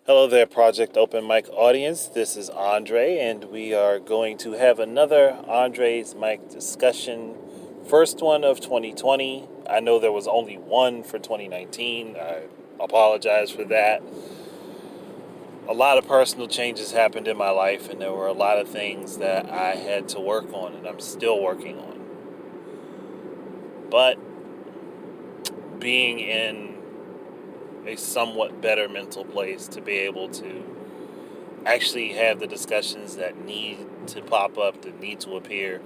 Hello there, Project Open Mic audience. This is Andre, and we are going to have another Andre's Mic discussion. First one of 2020. I know there was only one for 2019. I apologize for that. A lot of personal changes happened in my life, and there were a lot of things that I had to work on, and I'm still working on. But being in a somewhat better mental place to be able to actually have the discussions that need to pop up, that need to appear,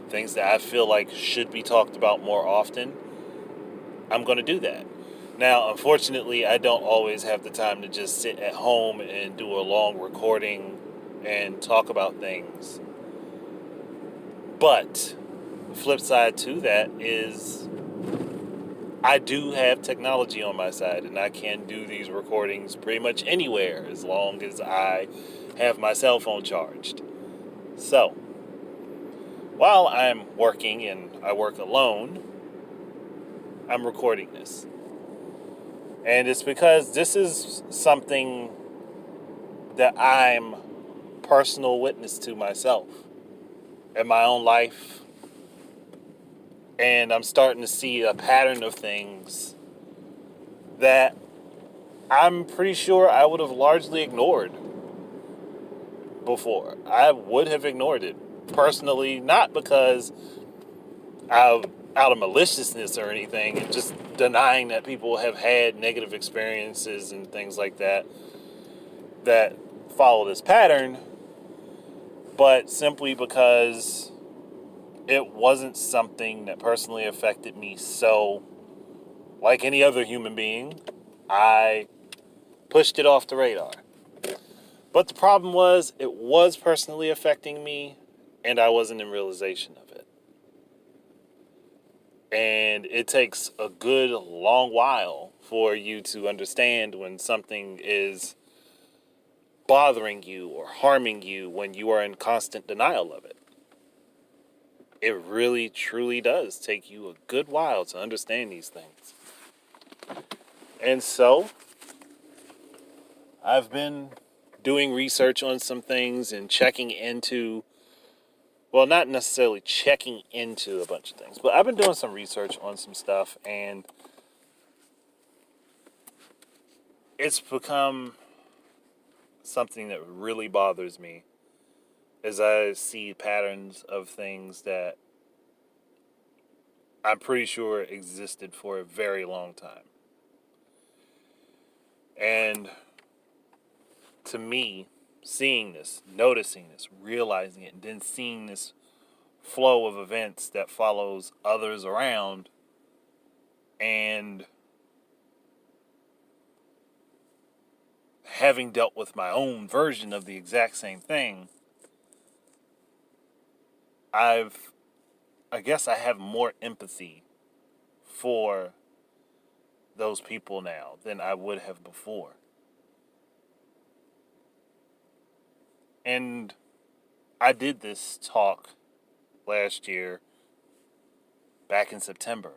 things that I feel like should be talked about more often, I'm going to do that. Now, unfortunately, I don't always have the time to just sit at home and do a long recording and talk about things. But the flip side to that is I do have technology on my side, and I can do these recordings pretty much anywhere as long as I have my cell phone charged. So, while I'm working and I work alone, I'm recording this. And it's because this is something that I'm personal witness to myself in my own life. And I'm starting to see a pattern of things that I'm pretty sure I would have largely ignored before. I would have ignored it personally, not because out of maliciousness or anything, and just denying that people have had negative experiences and things like that follow this pattern, but simply because it wasn't something that personally affected me. So, like any other human being, I pushed it off the radar. But the problem was, it was personally affecting me, and I wasn't in realization of it. And it takes a good long while for you to understand when something is bothering you or harming you when you are in constant denial of it. It really, truly does take you a good while to understand these things. And so, I've been doing research on some things and checking into, well, not necessarily checking into a bunch of things, but I've been doing some research on some stuff, and it's become something that really bothers me as I see patterns of things that I'm pretty sure existed for a very long time. And to me, seeing this, noticing this, realizing it, and then seeing this flow of events that follows others around, and having dealt with my own version of the exact same thing, I guess I have more empathy for those people now than I would have before. And I did this talk last year, back in September,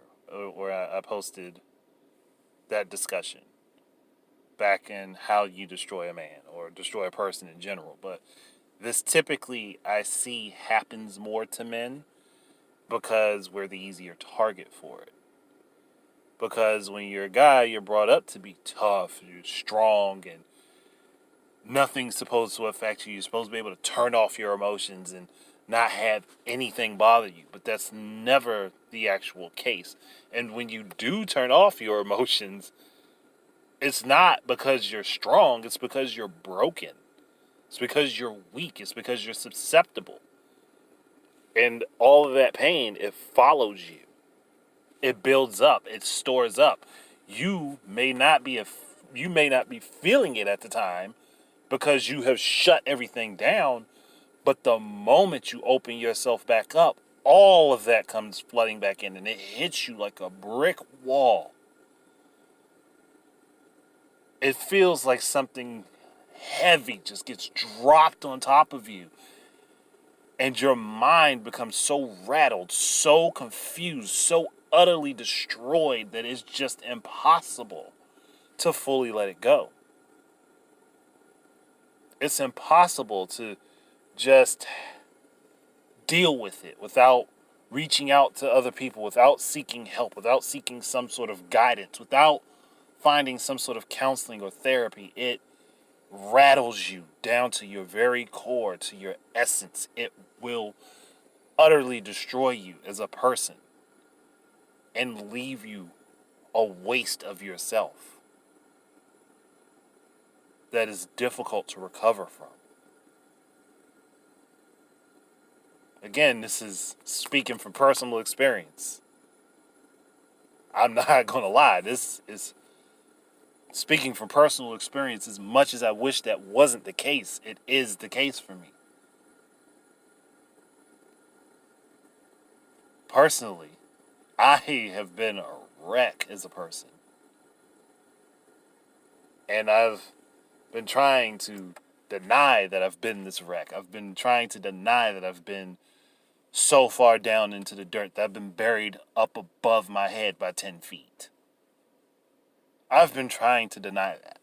where I posted that discussion back in how you destroy a man or destroy a person in general. But this typically I see happens more to men because we're the easier target for it. Because when you're a guy, you're brought up to be tough, you're strong, and nothing's supposed to affect you. You're supposed to be able to turn off your emotions and not have anything bother you. But that's never the actual case. And when you do turn off your emotions, it's not because you're strong. It's because you're broken. It's because you're weak. It's because you're susceptible. And all of that pain, it follows you. It builds up. It stores up. You may not be feeling it at the time because you have shut everything down. But the moment you open yourself back up, all of that comes flooding back in, and it hits you like a brick wall. It feels like something heavy just gets dropped on top of you. And your mind becomes so rattled, so confused, so utterly destroyed that it's just impossible to fully let it go. It's impossible to just deal with it without reaching out to other people, without seeking help, without seeking some sort of guidance, without finding some sort of counseling or therapy. It rattles you down to your very core, to your essence. It will utterly destroy you as a person and leave you a waste of yourself that is difficult to recover from. Again, this is speaking from personal experience. I'm not going to lie. This is speaking from personal experience. As much as I wish that wasn't the case, it is the case for me. Personally, I have been a wreck as a person. And I've been trying to deny that I've been this wreck. I've been trying to deny that I've been so far down into the dirt that I've been buried up above my head by 10 feet. I've been trying to deny that.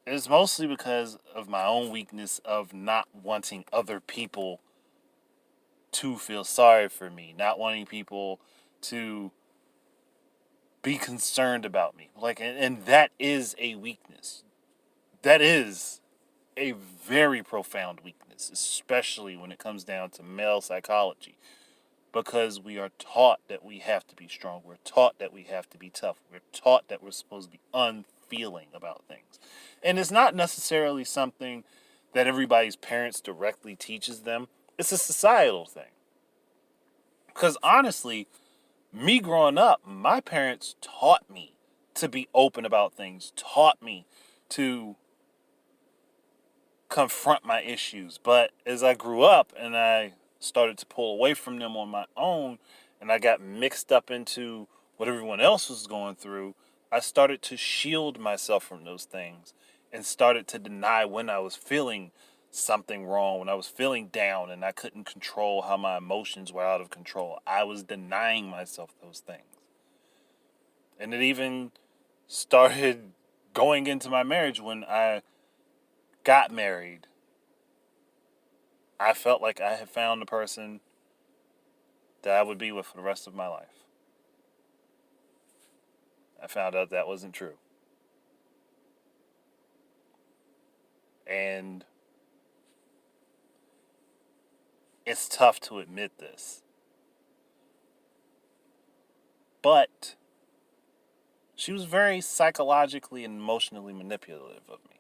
It's mostly because of my own weakness of not wanting other people to feel sorry for me, not wanting people to be concerned about me. And that is a weakness. That is a very profound weakness, especially when it comes down to male psychology, because we are taught that we have to be strong. We're taught that we have to be tough. We're taught that we're supposed to be unfeeling about things. And it's not necessarily something that everybody's parents directly teaches them. It's a societal thing. Because honestly, me growing up, my parents taught me to be open about things, taught me to confront my issues. But as I grew up and I started to pull away from them on my own, and I got mixed up into what everyone else was going through, I started to shield myself from those things and started to deny when I was feeling something wrong, when I was feeling down and I couldn't control how my emotions were out of control. I was denying myself those things. And it even started going into my marriage. When I got married, I felt like I had found the person that I would be with for the rest of my life. I found out that wasn't true. And it's tough to admit this. But she was very psychologically and emotionally manipulative of me.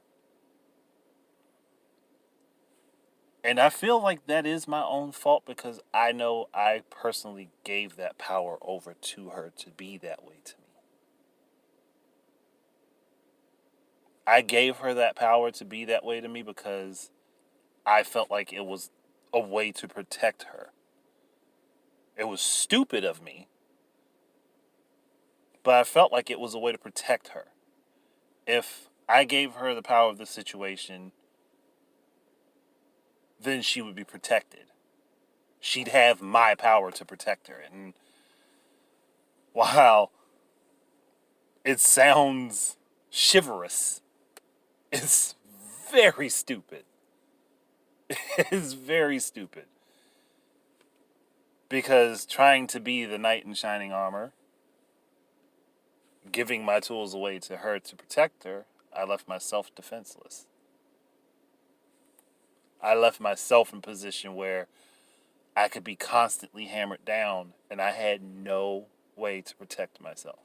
And I feel like that is my own fault, because I know I personally gave that power over to her to be that way to me. I gave her that power to be that way to me because I felt like it was a way to protect her. It was stupid of me, but I felt like it was a way to protect her. If I gave her the power of the situation, then she would be protected. She'd have my power to protect her. And while it sounds chivalrous, it's very stupid. It's very stupid. Because trying to be the knight in shining armor, giving my tools away to her to protect her, I left myself defenseless. I left myself in a position where I could be constantly hammered down and I had no way to protect myself.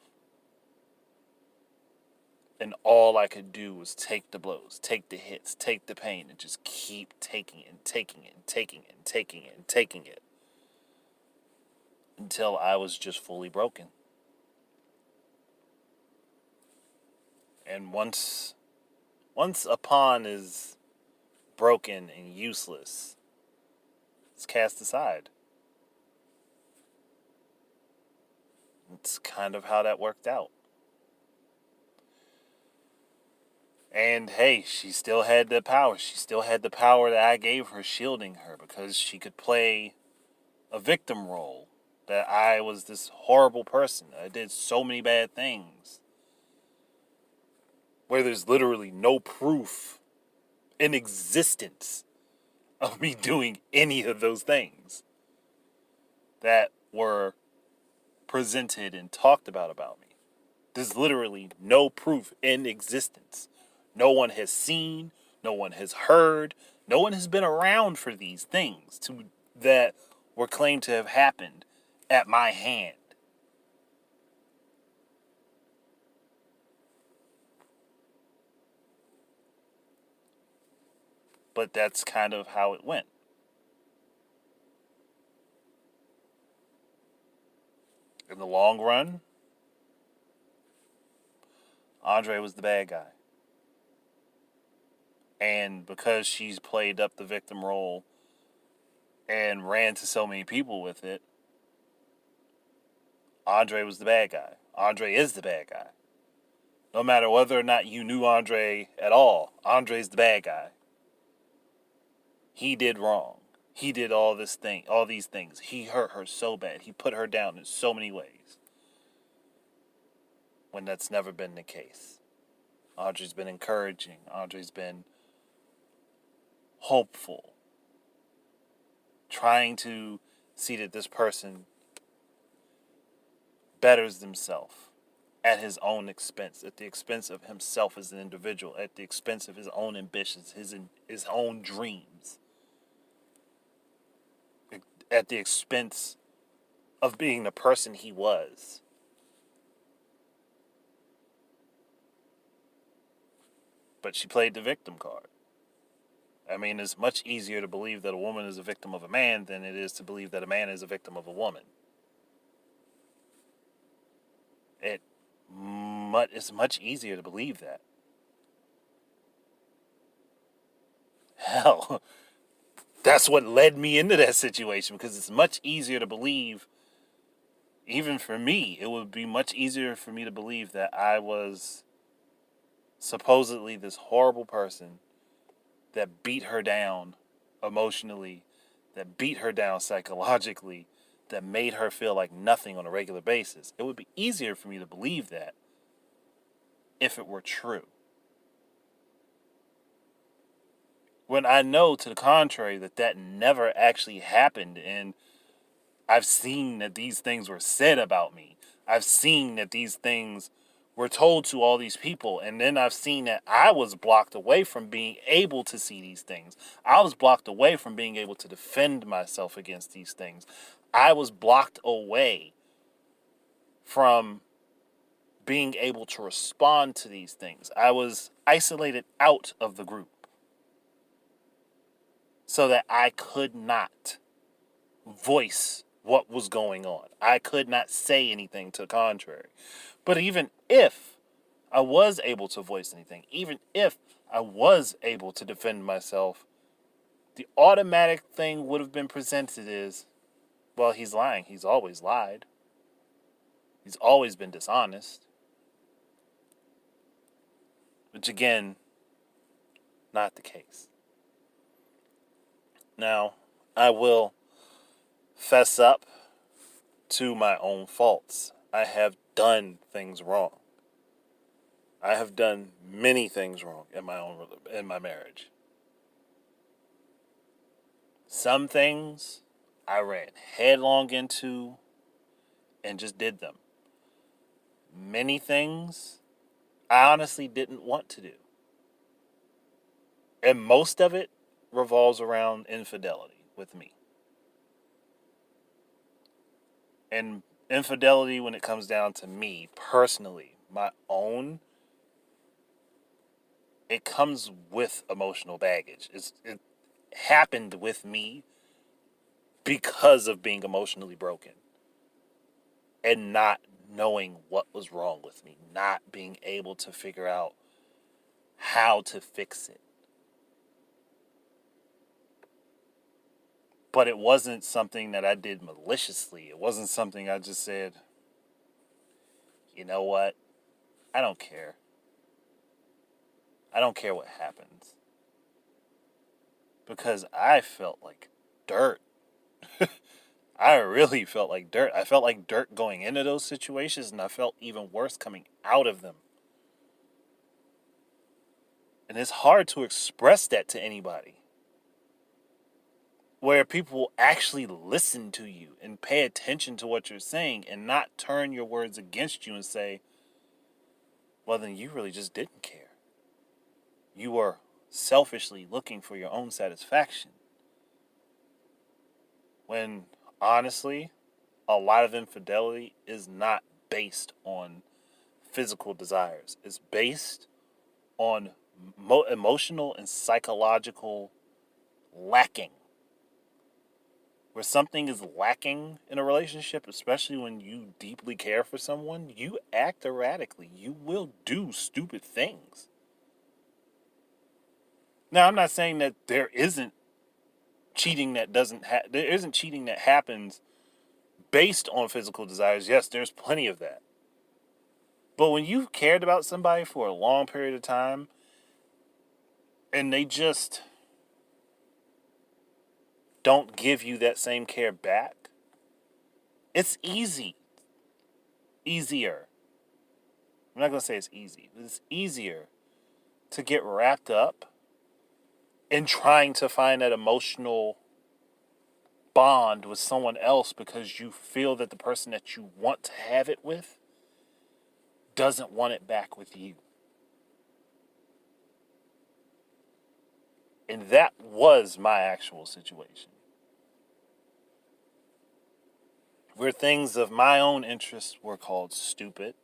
And all I could do was take the blows, take the hits, take the pain, and just keep taking it and taking it and taking it and taking it and taking it until I was just fully broken. And once a pawn is broken and useless, it's cast aside. It's kind of how that worked out. And hey, she still had the power. She still had the power that I gave her, shielding her, because she could play a victim role. That I was this horrible person. I did so many bad things. where there's literally no proof in existence of me doing any of those things that were presented and talked about me. There's literally no proof in existence. No one has seen, no one has heard, no one has been around for these things that were claimed to have happened at my hand. But that's kind of how it went. In the long run, Andre was the bad guy. And because she's played up the victim role and ran to so many people with it, Andre was the bad guy. Andre is the bad guy. No matter whether or not you knew Andre at all, Andre's the bad guy. He did wrong. He did all these things. He hurt her so bad. He put her down in so many ways. When that's never been the case. Andre's been encouraging. Andre's been hopeful. Trying to see that this person betters themselves at his own expense, at the expense of himself as an individual, at the expense of his own ambitions, his own dreams, at the expense of being the person he was. But she played the victim card. I mean, it's much easier to believe that a woman is a victim of a man than it is to believe that a man is a victim of a woman. It's much easier to believe that. Hell, that's what led me into that situation, because it's much easier to believe, even for me, it would be much easier for me to believe that I was supposedly this horrible person that beat her down emotionally, that beat her down psychologically, that made her feel like nothing on a regular basis. It would be easier for me to believe that if it were true. When I know to the contrary that never actually happened, and I've seen that these things were said about me. I've seen that these things were told to all these people, and then I've seen that I was blocked away from being able to see these things. I was blocked away from being able to defend myself against these things. I was blocked away from being able to respond to these things. I was isolated out of the group so that I could not voice what was going on. I could not say anything to the contrary. But even if I was able to voice anything, even if I was able to defend myself, the automatic thing would have been presented as, well, he's lying. He's always lied. He's always been dishonest. Which, again, not the case. Now, I will fess up to my own faults. I have done things wrong. I have done many things wrong in my marriage. Some things I ran headlong into and just did them. Many things I honestly didn't want to do. And most of it revolves around infidelity with me. And infidelity, when it comes down to me personally, my own, it comes with emotional baggage. It happened with me because of being emotionally broken and not knowing what was wrong with me, not being able to figure out how to fix it. But it wasn't something that I did maliciously. It wasn't something I just said, you know what? I don't care. I don't care what happens. Because I felt like dirt. I really felt like dirt. I felt like dirt going into those situations, and I felt even worse coming out of them. And it's hard to express that to anybody, where people will actually listen to you and pay attention to what you're saying and not turn your words against you and say, well, then you really just didn't care. You were selfishly looking for your own satisfaction. When, honestly, a lot of infidelity is not based on physical desires. It's based on emotional and psychological lacking. Where something is lacking in a relationship, especially when you deeply care for someone, you act erratically. You will do stupid things. Now, I'm not saying that there isn't cheating that there isn't cheating that happens based on physical desires. Yes, there's plenty of that. But when you've cared about somebody for a long period of time and they just don't give you that same care back, it's easier. I'm not going to say it's easy, but it's easier to get wrapped up in trying to find that emotional bond with someone else because you feel that the person that you want to have it with doesn't want it back with you. And that was my actual situation. Where things of my own interest were called stupid.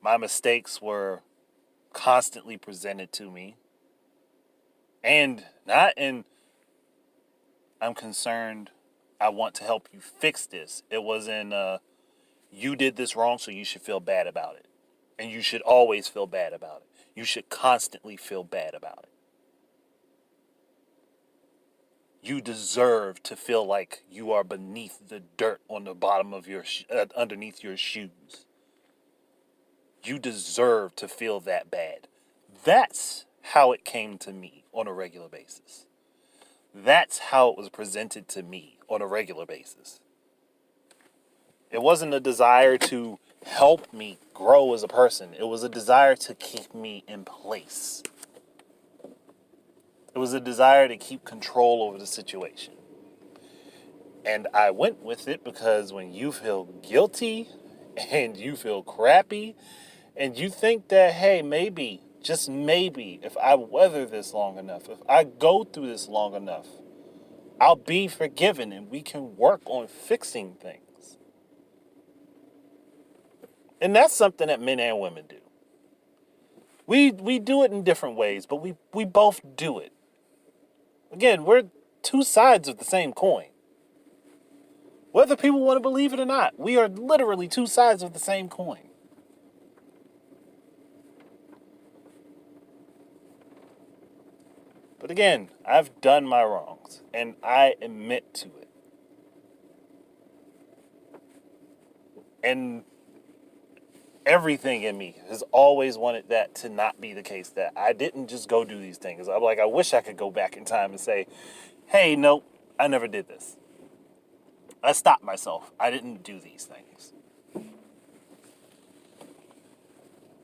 My mistakes were constantly presented to me. And not in, I'm concerned, I want to help you fix this. It was in, you did this wrong, so you should feel bad about it. And you should always feel bad about it. You should constantly feel bad about it. You deserve to feel like you are beneath the dirt on the bottom of your, underneath your shoes. You deserve to feel that bad. That's how it came to me on a regular basis. That's how it was presented to me on a regular basis. It wasn't a desire to help me grow as a person. It was a desire to keep me in place. It was a desire to keep control over the situation. And I went with it because when you feel guilty and you feel crappy and you think that, hey, maybe, just maybe, if I weather this long enough, if I go through this long enough, I'll be forgiven and we can work on fixing things. And that's something that men and women do. We do it in different ways, but we both do it. Again, we're two sides of the same coin. Whether people want to believe it or not, we are literally two sides of the same coin. But again, I've done my wrongs, and I admit to it. And everything in me has always wanted that to not be the case, that I didn't just go do these things. I'm like, I wish I could go back in time and say, hey, nope, I never did this. I stopped myself. I didn't do these things.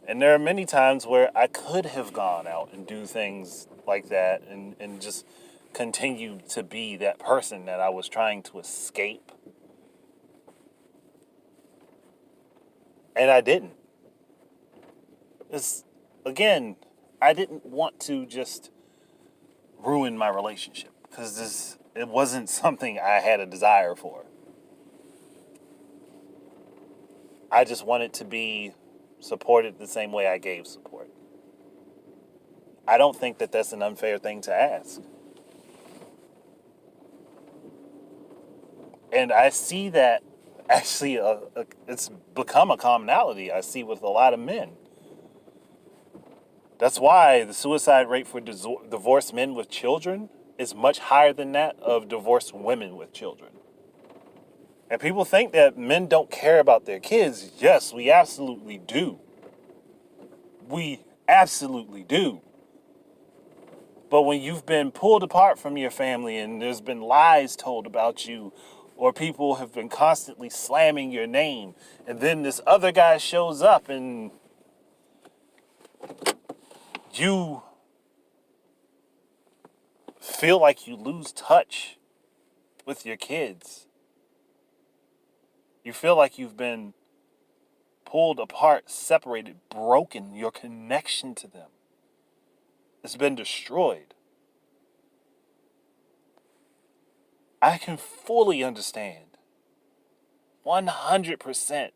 And there are many times where I could have gone out and do things like that and just continue to be that person that I was trying to escape. And I didn't. Again, I didn't want to just ruin my relationship because it wasn't something I had a desire for. I just wanted to be supported the same way I gave support. I don't think that that's an unfair thing to ask. And I see that actually it's become a commonality I see with a lot of men. That's why the suicide rate for divorced men with children is much higher than that of divorced women with children. And people think that men don't care about their kids. Yes, we absolutely do. We absolutely do. But when you've been pulled apart from your family and there's been lies told about you, or people have been constantly slamming your name, and then this other guy shows up and you feel like you lose touch with your kids. You feel like you've been pulled apart, separated, broken. Your connection to them has been destroyed. I can fully understand, 100%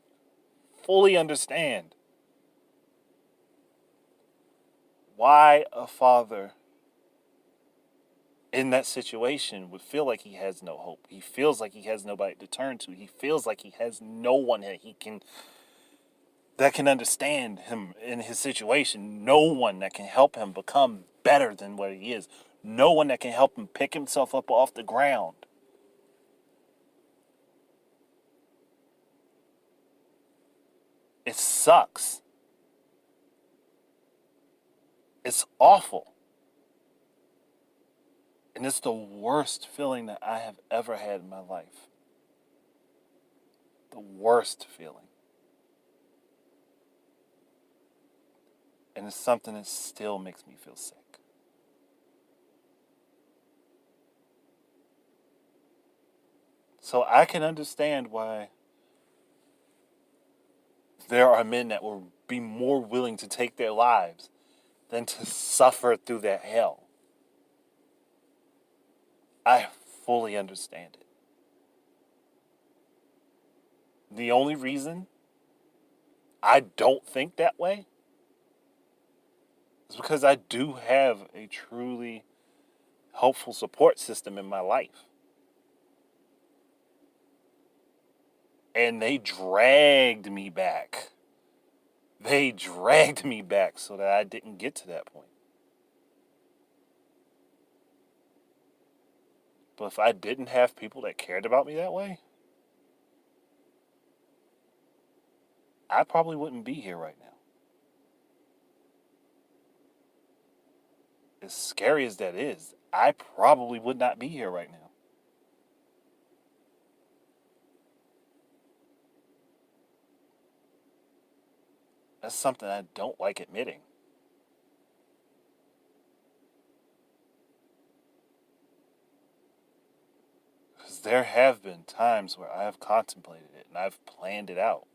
fully understand why a father in that situation would feel like he has no hope. He feels like he has nobody to turn to. He feels like he has no one that can understand him in his situation. No one that can help him become better than what he is. No one that can help him pick himself up off the ground. It sucks. It's awful. And it's the worst feeling that I have ever had in my life. The worst feeling. And it's something that still makes me feel sick. So I can understand why there are men that will be more willing to take their lives than to suffer through that hell. I fully understand it. The only reason I don't think that way is because I do have a truly helpful support system in my life. And they dragged me back. They dragged me back so that I didn't get to that point. But if I didn't have people that cared about me that way, I probably wouldn't be here right now. As scary as that is, I probably would not be here right now. That's something I don't like admitting. Because there have been times where I have contemplated it and I've planned it out.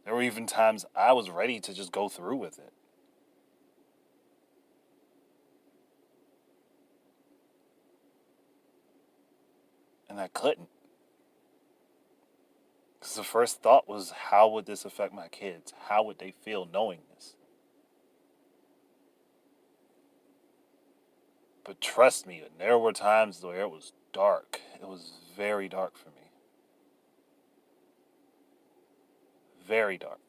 There were even times I was ready to just go through with it. And I couldn't. Because the first thought was, how would this affect my kids? How would they feel knowing this? But trust me, there were times where it was dark. It was very dark for me. Very dark.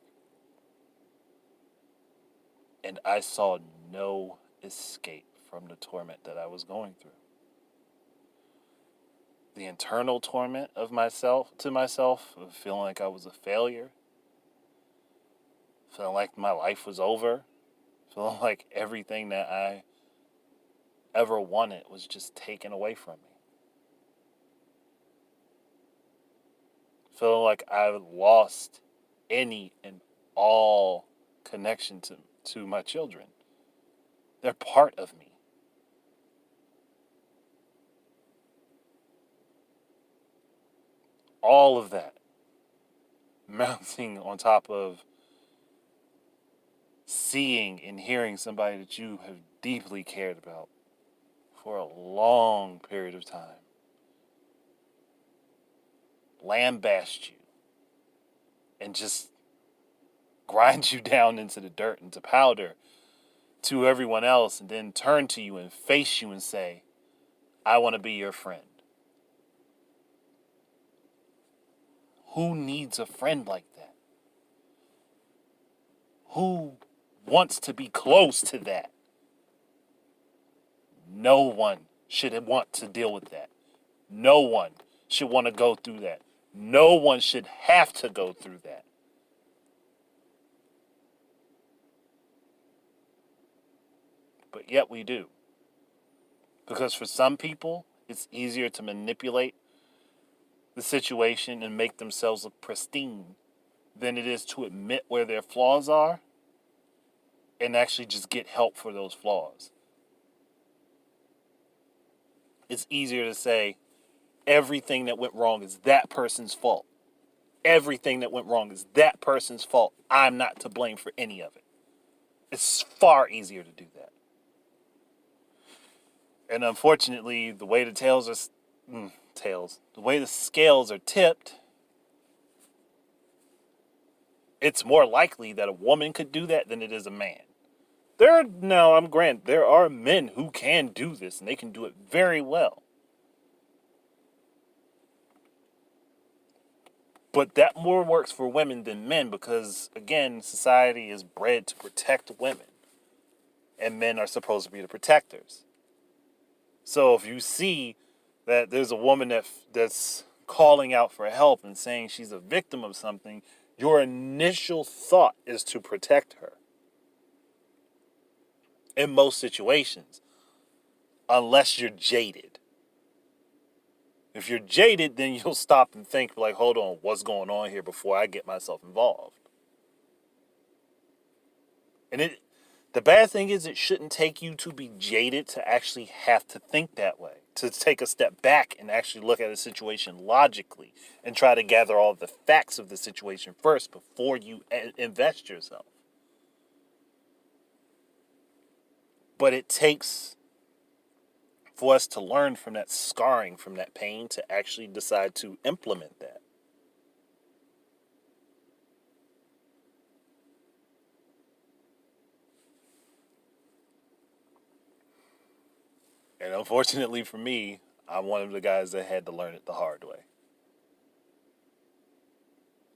And I saw no escape from the torment that I was going through. The internal torment of myself, of feeling like I was a failure, feeling like my life was over, feeling like everything that I ever wanted was just taken away from me. Feeling like I lost any and all connection to my children. They're part of me. All of that mounting on top of seeing and hearing somebody that you have deeply cared about for a long period of time lambast you and just grind you down into the dirt, into powder to everyone else, and then turn to you and face you and say, I want to be your friend. Who needs a friend like that? Who wants to be close to that? No one should want to deal with that. No one should want to go through that. No one should have to go through that. But yet we do. Because for some people, it's easier to manipulate the situation and make themselves look pristine than it is to admit where their flaws are and actually just get help for those flaws. It's easier to say everything that went wrong is that person's fault. Everything that went wrong is that person's fault. I'm not to blame for any of it. It's far easier to do that. And unfortunately, the way the the way the scales are tipped, it's more likely that a woman could do that than it is a man. There are men who can do this, and they can do it very well. But that more works for women than men because, again, society is bred to protect women, and men are supposed to be the protectors. So if you see that there's a woman that's calling out for help and saying she's a victim of something, your initial thought is to protect her. In most situations, unless you're jaded. If you're jaded, then you'll stop and think, like, hold on, what's going on here before I get myself involved? And the bad thing is it shouldn't take you to be jaded to actually have to think that way, to take a step back and actually look at a situation logically and try to gather all the facts of the situation first before you invest yourself. But it takes for us to learn from that scarring, from that pain, to actually decide to implement that. And unfortunately for me, I'm one of the guys that had to learn it the hard way.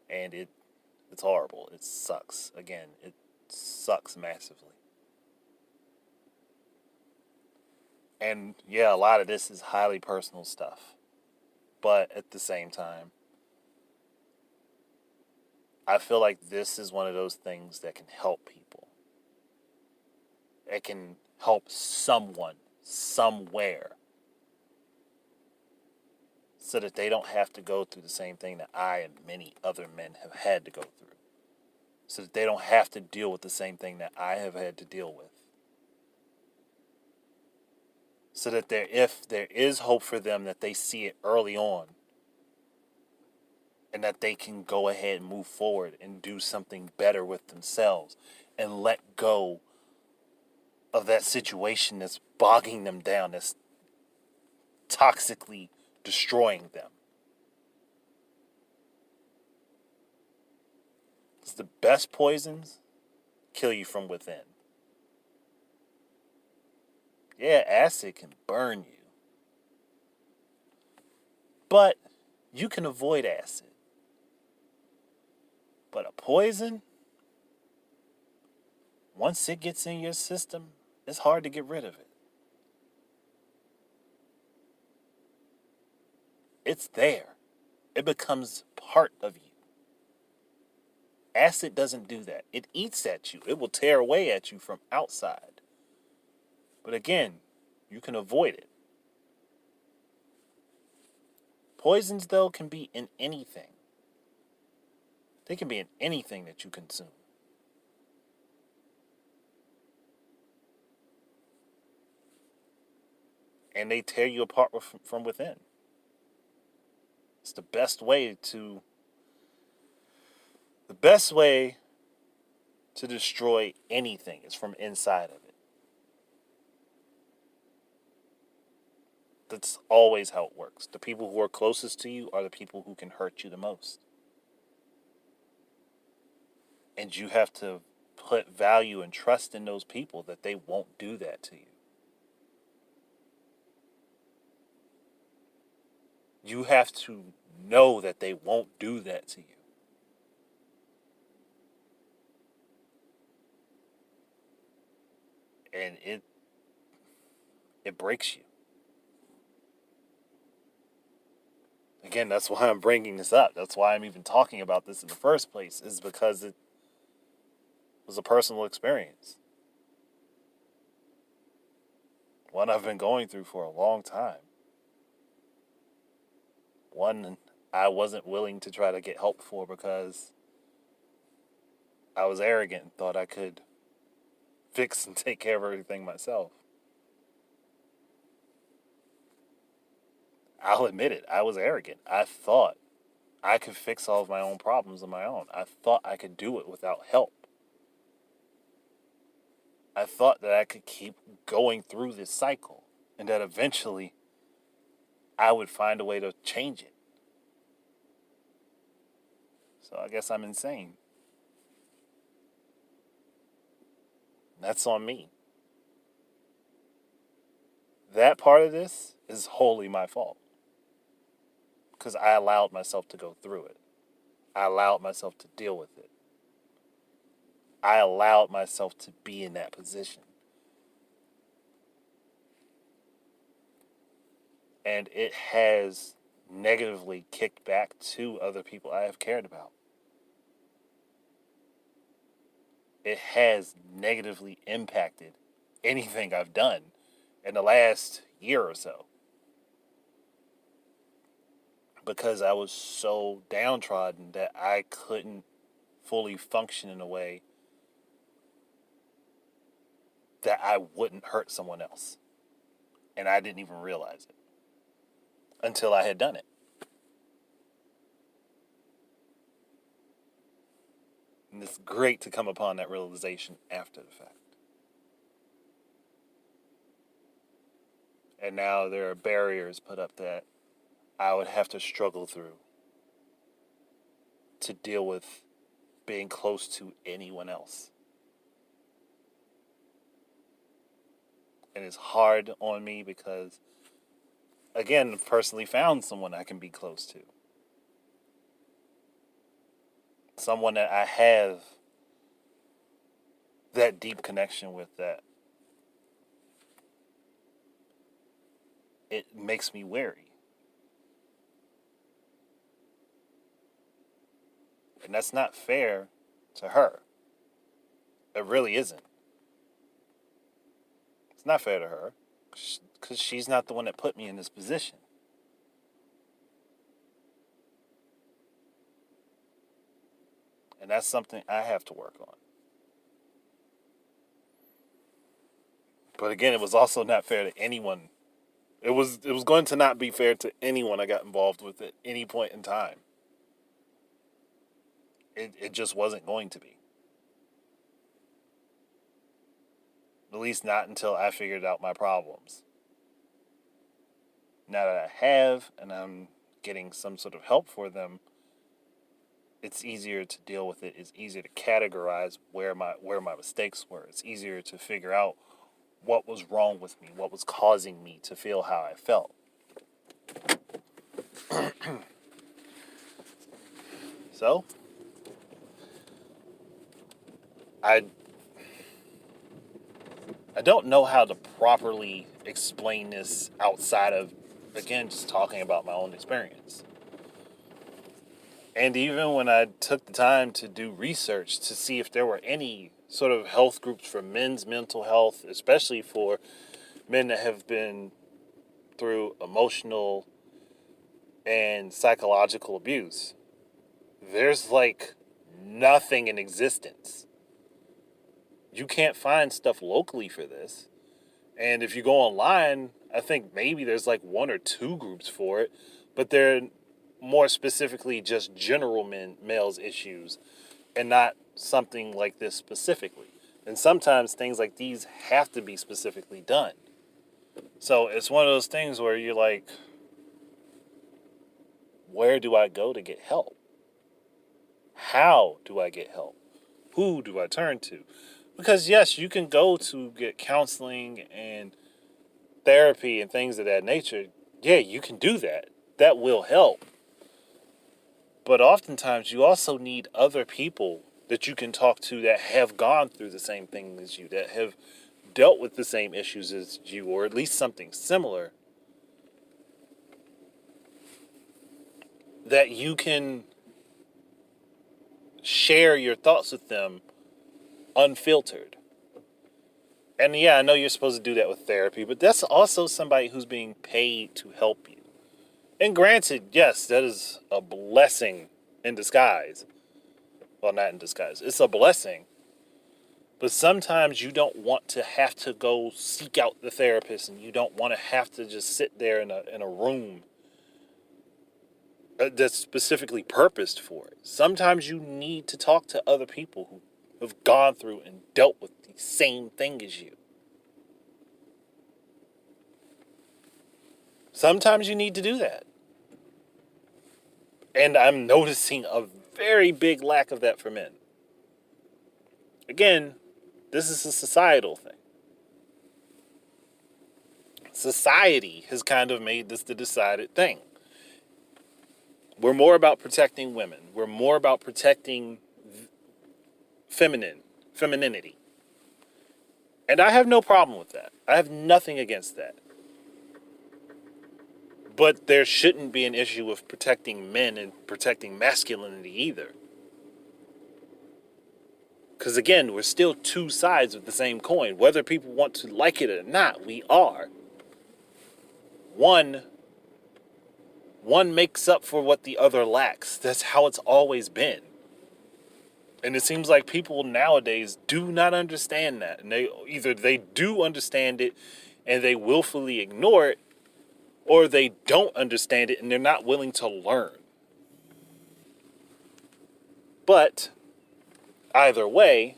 And it's horrible. It sucks. Again, it sucks massively. And yeah, a lot of this is highly personal stuff. But at the same time, I feel like this is one of those things that can help people. It can help someone, somewhere, so that they don't have to go through the same thing that I and many other men have had to go through. So that they don't have to deal with the same thing that I have had to deal with. So that if there is hope for them, that they see it early on. And that they can go ahead and move forward and do something better with themselves. And let go of that situation that's bogging them down, that's toxically destroying them. Because the best poisons kill you from within. Yeah, acid can burn you. But you can avoid acid. But a poison, once it gets in your system, it's hard to get rid of it. It's there. It becomes part of you. Acid doesn't do that. It eats at you. It will tear away at you from outside. But again, you can avoid it. Poisons, though, can be in anything. They can be in anything that you consume. And they tear you apart from within. It's the best way to destroy anything is from inside of it. That's always how it works. The people who are closest to you are the people who can hurt you the most. And you have to put value and trust in those people that they won't do that to you. You have to know that they won't do that to you. And it breaks you. Again, that's why I'm bringing this up. That's why I'm even talking about this in the first place, is because it was a personal experience. One I've been going through for a long time. One I wasn't willing to try to get help for because I was arrogant and thought I could fix and take care of everything myself. I'll admit it. I was arrogant. I thought I could fix all of my own problems on my own. I thought I could do it without help. I thought that I could keep going through this cycle and that eventually I would find a way to change it. So I guess I'm insane. That's on me. That part of this is wholly my fault because I allowed myself to go through it. I allowed myself to deal with it. I allowed myself to be in that position. And it has negatively kicked back to other people I have cared about. It has negatively impacted anything I've done in the last year or so. Because I was so downtrodden that I couldn't fully function in a way that I wouldn't hurt someone else. And I didn't even realize it until I had done it. And it's great to come upon that realization after the fact. And now there are barriers put up that I would have to struggle through to deal with being close to anyone else. And it's hard on me because, again, I've personally found someone I can be close to. Someone that I have that deep connection with, that it makes me wary. And that's not fair to her. It really isn't. It's not fair to her because she's not the one that put me in this position. And that's something I have to work on. But again, it was also not fair to anyone. It was going to not be fair to anyone I got involved with at any point in time. It just wasn't going to be. At least not until I figured out my problems. Now that I have, and I'm getting some sort of help for them, it's easier to deal with it. It's easier to categorize where my mistakes were. It's easier to figure out what was wrong with me, what was causing me to feel how I felt. So, I don't know how to properly explain this outside of, again, just talking about my own experience. And even when I took the time to do research to see if there were any sort of health groups for men's mental health, especially for men that have been through emotional and psychological abuse, there's like nothing in existence. You can't find stuff locally for this. And if you go online, I think maybe there's like one or two groups for it, but they're more specifically just general males issues and not something like this specifically. And sometimes things like these have to be specifically done. So it's one of those things where you're like, where do I go to get help? How do I get help? Who do I turn to? Because yes, you can go to get counseling and therapy and things of that nature. Yeah, you can do that. That will help. But oftentimes you also need other people that you can talk to that have gone through the same thing as you, that have dealt with the same issues as you, or at least something similar, that you can share your thoughts with them unfiltered. And yeah, I know you're supposed to do that with therapy, but that's also somebody who's being paid to help you. And granted, yes, that is a blessing in disguise. Well, not in disguise. It's a blessing. But sometimes you don't want to have to go seek out the therapist, and you don't want to have to just sit there in a room that's specifically purposed for it. Sometimes you need to talk to other people who have gone through and dealt with the same thing as you. Sometimes you need to do that. And I'm noticing a very big lack of that for men. Again, this is a societal thing. Society has kind of made this the decided thing. We're more about protecting women. We're more about protecting femininity. And I have no problem with that. I have nothing against that. But there shouldn't be an issue with protecting men and protecting masculinity either. Because again, we're still two sides of the same coin. Whether people want to like it or not, we are. One makes up for what the other lacks. That's how it's always been. And it seems like people nowadays do not understand that. And they do understand it and they willfully ignore it, or they don't understand it and they're not willing to learn. But either way,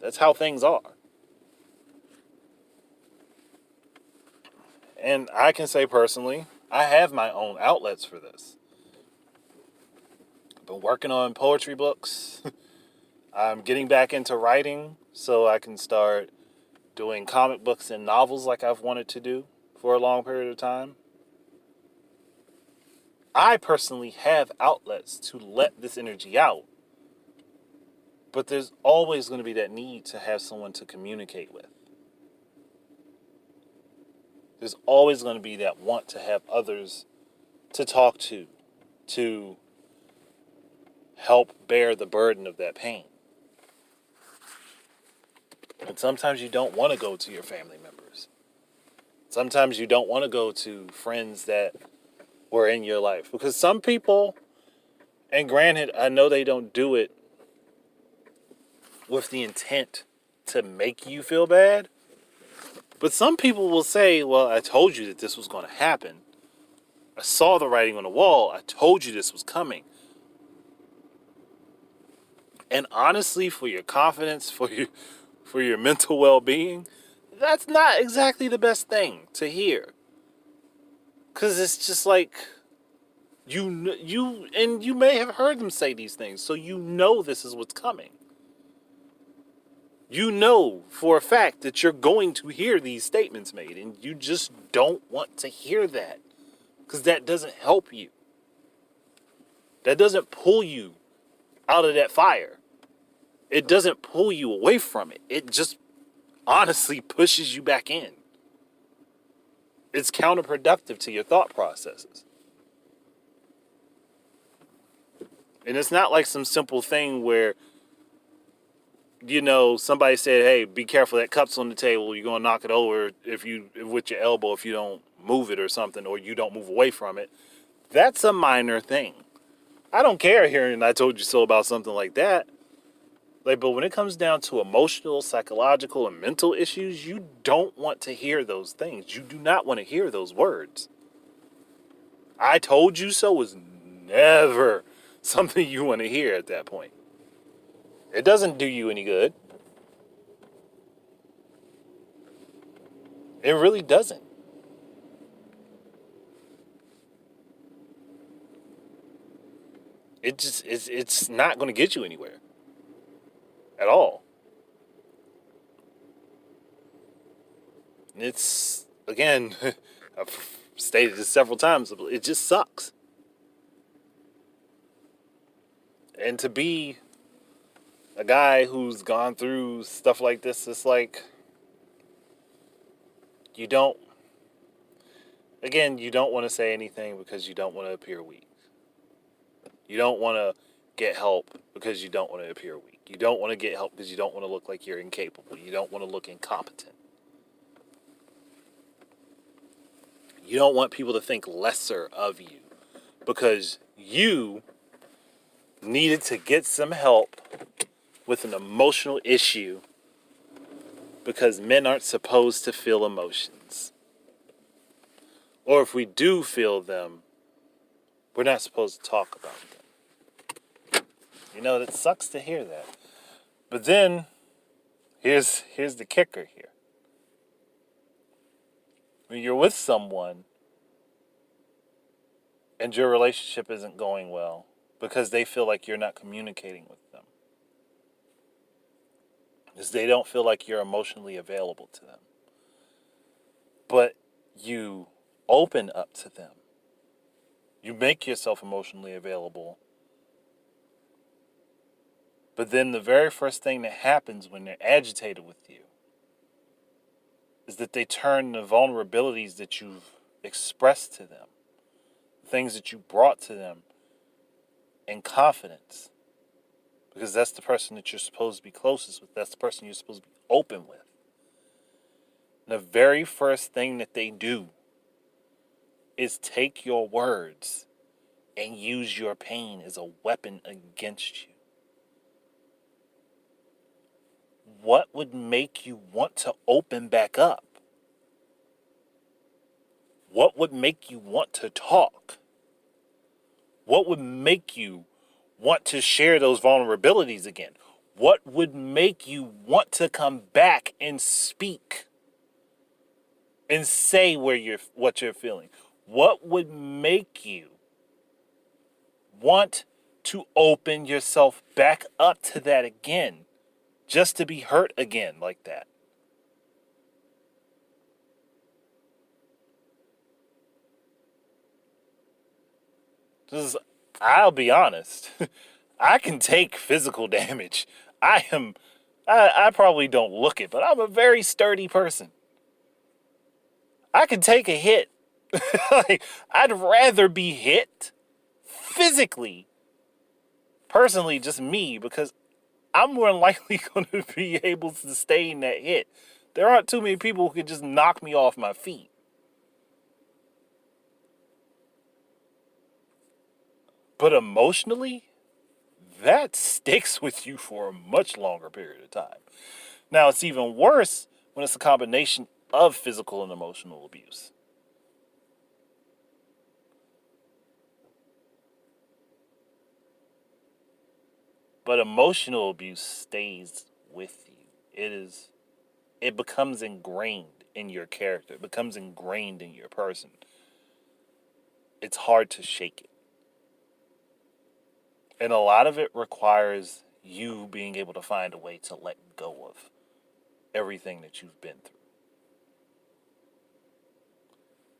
that's how things are. And I can say personally, I have my own outlets for this. I've been working on poetry books. I'm getting back into writing so I can start doing comic books and novels like I've wanted to do for a long period of time. I personally have outlets to let this energy out. But there's always going to be that need to have someone to communicate with. There's always going to be that want to have others to talk to help bear the burden of that pain. And sometimes you don't want to go to your family members. Sometimes you don't want to go to friends that were in your life. Because some people, and granted, I know they don't do it with the intent to make you feel bad, but some people will say, well, I told you that this was going to happen. I saw the writing on the wall. I told you this was coming. And honestly, for your confidence, for your mental well-being, that's not exactly the best thing to hear. Because it's just like, you may have heard them say these things, so you know this is what's coming. You know for a fact that you're going to hear these statements made, and you just don't want to hear that, because that doesn't help you. That doesn't pull you out of that fire. It doesn't pull you away from it. It just honestly pushes you back in. It's counterproductive to your thought processes. And it's not like some simple thing where, somebody said, hey, be careful, that cup's on the table. You're going to knock it over with your elbow if you don't move it or something, or you don't move away from it. That's a minor thing. I don't care hearing I told you so about something like that. But when it comes down to emotional, psychological, and mental issues, you don't want to hear those things. You do not want to hear those words. I told you so was never something you want to hear at that point. It doesn't do you any good. It really doesn't. It's not going to get you anywhere at all. It's, again, I've stated this several times, it just sucks. And to be a guy who's gone through stuff like this, it's like, you don't want to say anything because you don't want to appear weak. You don't want to get help because you don't want to appear weak. You don't want to get help because you don't want to look like you're incapable. You don't want to look incompetent. You don't want people to think lesser of you because you needed to get some help with an emotional issue because men aren't supposed to feel emotions. Or if we do feel them, we're not supposed to talk about them. You know, that sucks to hear that. But then, here's the kicker here. When you're with someone and your relationship isn't going well because they feel like you're not communicating with them, because they don't feel like you're emotionally available to them, but you open up to them, you make yourself emotionally available, but then the very first thing that happens when they're agitated with you is that they turn the vulnerabilities that you've expressed to them, things that you brought to them in confidence, because that's the person that you're supposed to be closest with. That's the person you're supposed to be open with. And the very first thing that they do is take your words and use your pain as a weapon against you. What would make you want to open back up? What would make you want to talk? What would make you want to share those vulnerabilities again? What would make you want to come back and speak and say what you're feeling? What would make you want to open yourself back up to that again, just to be hurt again like that? I'll be honest. I can take physical damage. I probably don't look it, but I'm a very sturdy person. I can take a hit. Like, I'd rather be hit physically, personally, just me, because I'm more than likely going to be able to sustain that hit. There aren't too many people who can just knock me off my feet. But emotionally, that sticks with you for a much longer period of time. Now, it's even worse when it's a combination of physical and emotional abuse. But emotional abuse stays with you. It becomes ingrained in your character. It becomes ingrained in your person. It's hard to shake it. And a lot of it requires you being able to find a way to let go of everything that you've been through.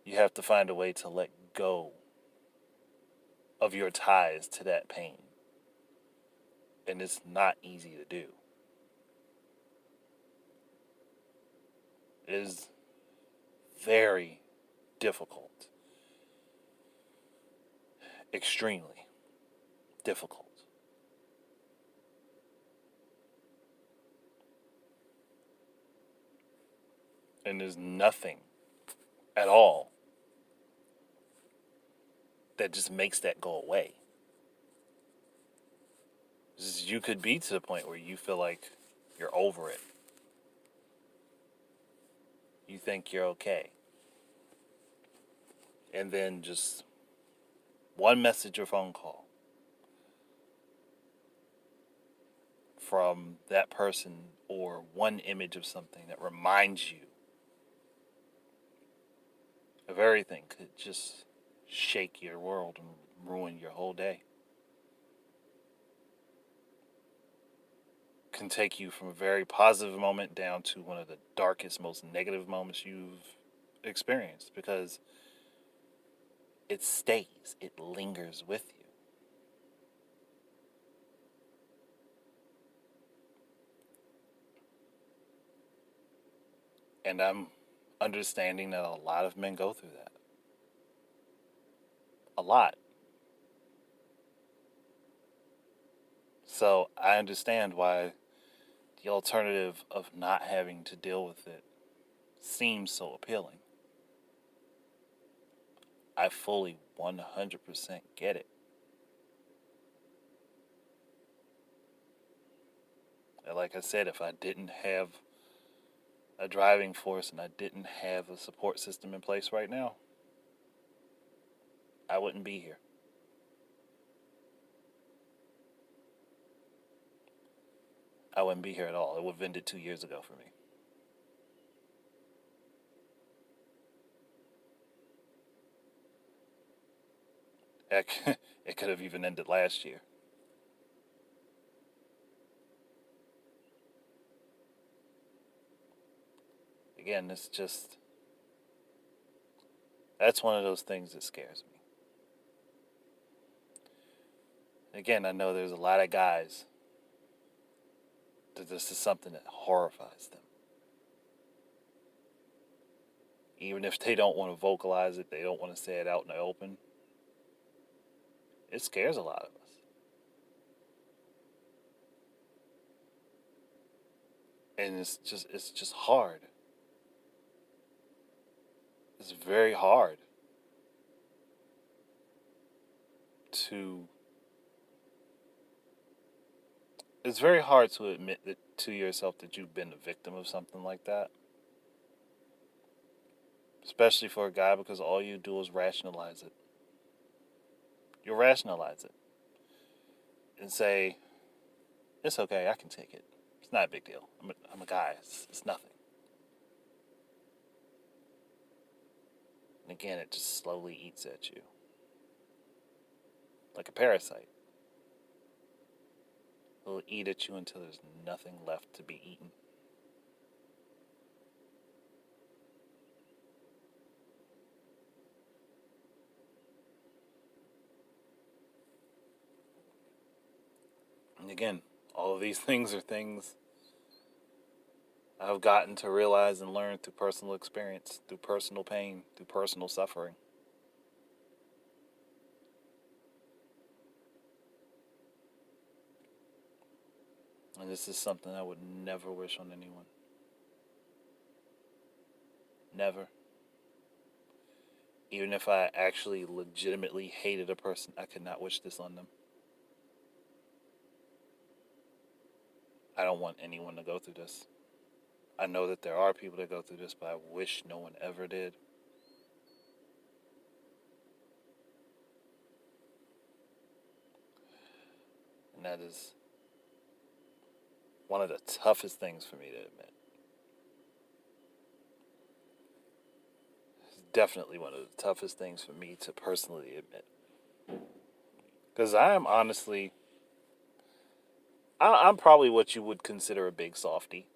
You have to find a way to let go of your ties to that pain. And it's not easy to do. It is very difficult. Extremely difficult. And there's nothing at all that just makes that go away. You could be to the point where you feel like you're over it. You think you're okay. And then just one message or phone call from that person, or one image of something that reminds you of everything, could just shake your world and ruin your whole day. Can take you from a very positive moment down to one of the darkest, most negative moments you've experienced, because it stays, it lingers with you. And I'm understanding that a lot of men go through that. A lot. So I understand why the alternative of not having to deal with it seems so appealing. I fully 100% get it. And like I said, if I didn't have a driving force and I didn't have a support system in place right now, I wouldn't be here. I wouldn't be here at all. It would have ended 2 years ago for me. Heck, it could have even ended last year. Again, it's just, that's one of those things that scares me. Again, I know there's a lot of guys that this is something that horrifies them. Even if they don't want to vocalize it, they don't want to say it out in the open, it scares a lot of us. And it's just hard. It's very hard to it's very hard to admit that to yourself that you've been a victim of something like that. Especially for a guy, because all you do is rationalize it. You rationalize it and say, it's okay, I can take it. It's not a big deal. I'm a guy. It's nothing. And again, it just slowly eats at you like a parasite. It'll eat at you until there's nothing left to be eaten. And again, all of these things are things I've gotten to realize and learn through personal experience, through personal pain, through personal suffering. And this is something I would never wish on anyone. Never. Even if I actually legitimately hated a person, I could not wish this on them. I don't want anyone to go through this. I know that there are people that go through this, but I wish no one ever did. And that is one of the toughest things for me to admit. It's definitely one of the toughest things for me to personally admit. Because I am honestly, I'm probably what you would consider a big softy.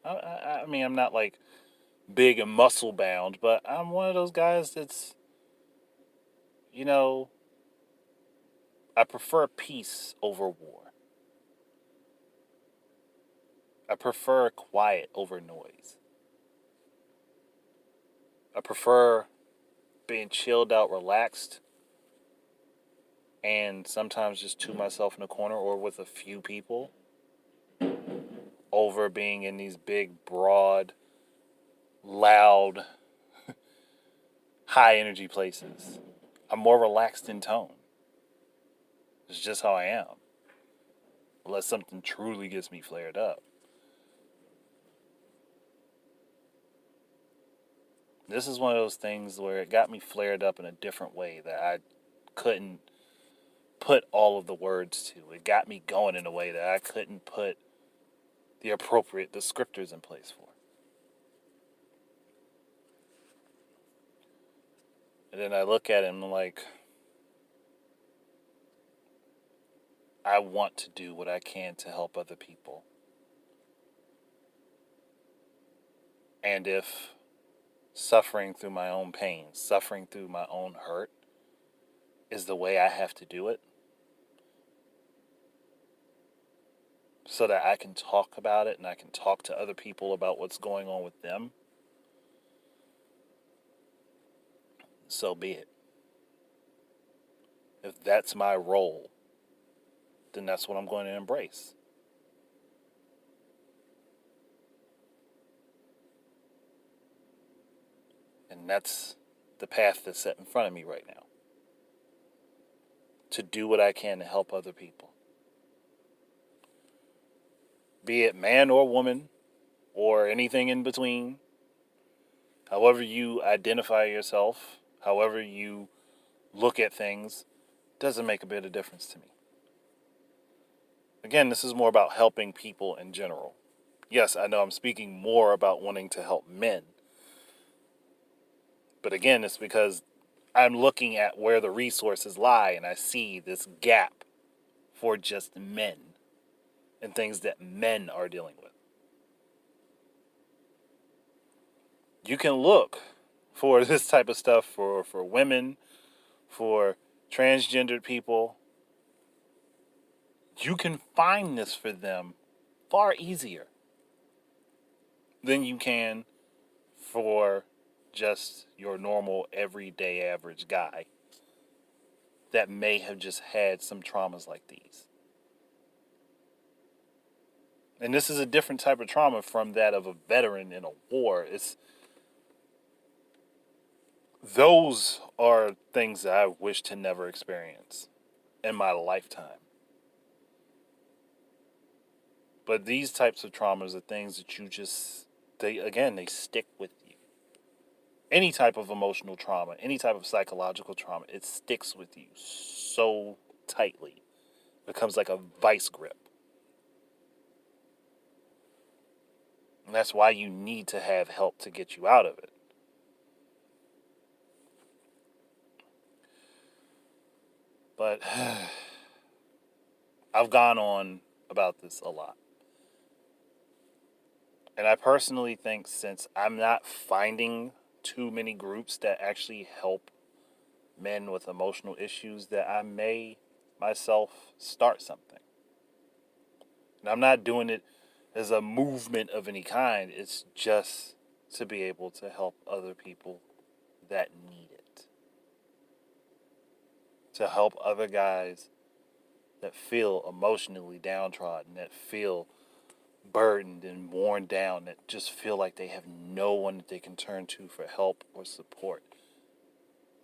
I mean, I'm not like big and muscle bound, but I'm one of those guys that's, you know, I prefer peace over war. I prefer quiet over noise. I prefer being chilled out, relaxed, and sometimes just to myself in a corner or with a few people over being in these big, broad, loud, high energy places. I'm more relaxed in tone. It's just how I am. Unless something truly gets me flared up. This is one of those things where it got me flared up in a different way that I couldn't put all of the words to. It got me going in a way that I couldn't put the appropriate descriptors in place for. And then I look at it and I'm like, I want to do what I can to help other people. And if suffering through my own pain, suffering through my own hurt is the way I have to do it, so that I can talk about it and I can talk to other people about what's going on with them, so be it. If that's my role, then that's what I'm going to embrace. And that's the path that's set in front of me right now. To do what I can to help other people. be it man or woman or anything in between, however you identify yourself, however you look at things, doesn't make a bit of difference to me. Again, this is more about helping people in general. Yes, I know I'm speaking more about wanting to help men. But again, it's because I'm looking at where the resources lie and I see this gap for just men and things that men are dealing with. You can look for this type of stuff for women, for transgendered people. You can find this for them far easier than you can for just your normal everyday average guy that may have just had some traumas like these. And this is a different type of trauma from that of a veteran in a war. Those are things that I wish to never experience in my lifetime. But these types of traumas are things that they stick with you. Any type of emotional trauma, any type of psychological trauma, it sticks with you so tightly. It becomes like a vice grip. And that's why you need to have help to get you out of it. But I've gone on about this a lot. And I personally think since I'm not finding too many groups that actually help men with emotional issues, that I may myself start something. And I'm not doing it as a movement of any kind. It's just to be able to help other people that need it. To help other guys that feel emotionally downtrodden, that feel burdened and worn down, that just feel like they have no one that they can turn to for help or support.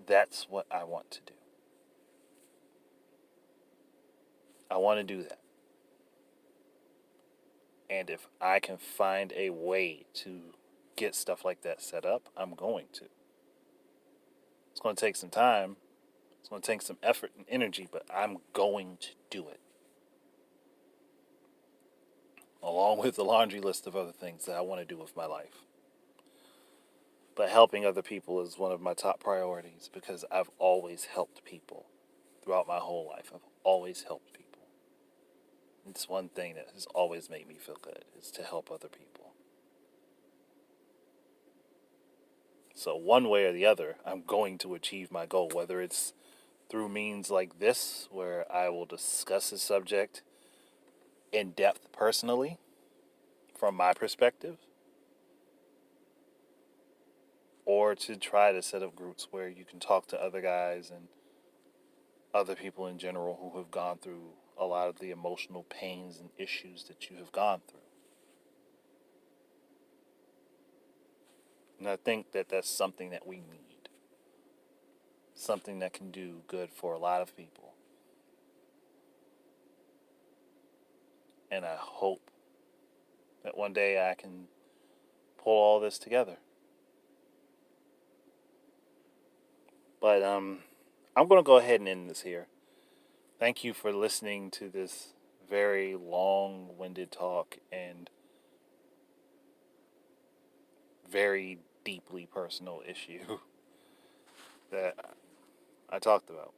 That's what I want to do. I want to do that. And if I can find a way to get stuff like that set up, I'm going to. It's going to take some time. It's going to take some effort and energy, but I'm going to do it. Along with the laundry list of other things that I want to do with my life. But helping other people is one of my top priorities because I've always helped people throughout my whole life. I've always helped people. It's one thing that has always made me feel good, is to help other people. So one way or the other, I'm going to achieve my goal, whether it's through means like this, where I will discuss a subject in depth personally, from my perspective, or to try to set up groups where you can talk to other guys and other people in general who have gone through a lot of the emotional pains and issues that you have gone through. And I think that that's something that we need. Something that can do good for a lot of people. And I hope that one day I can pull all this together. But I'm going to go ahead and end this here. Thank you for listening to this very long-winded talk and very deeply personal issue that I talked about.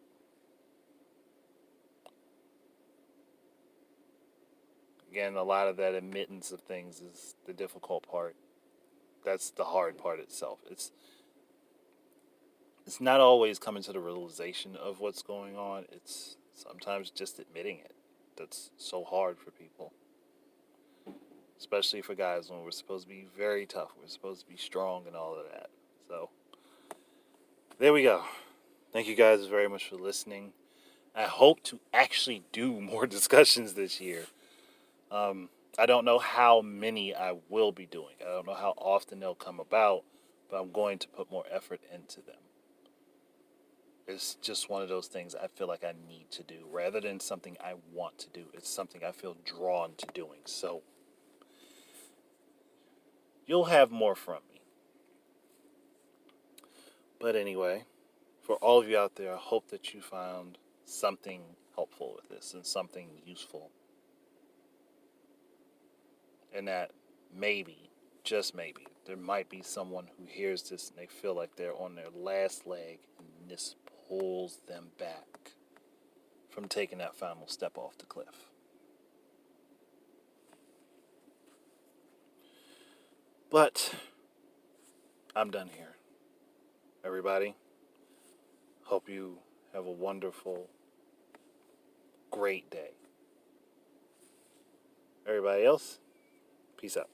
Again, a lot of that admittance of things is the difficult part. That's the hard part itself. It's not always coming to the realization of what's going on. It's sometimes just admitting it. That's so hard for people. Especially for guys when we're supposed to be very tough. We're supposed to be strong and all of that. So, there we go. Thank you guys very much for listening. I hope to actually do more discussions this year. I don't know how many I will be doing. I don't know how often they'll come about, but I'm going to put more effort into them. It's just one of those things I feel like I need to do. Rather than something I want to do, it's something I feel drawn to doing. So you'll have more from me. But anyway, for all of you out there, I hope that you found something helpful with this and something useful. And that maybe, just maybe, there might be someone who hears this and they feel like they're on their last leg and this pulls them back from taking that final step off the cliff. But I'm done here. Everybody, hope you have a wonderful, great day. Everybody else, peace out.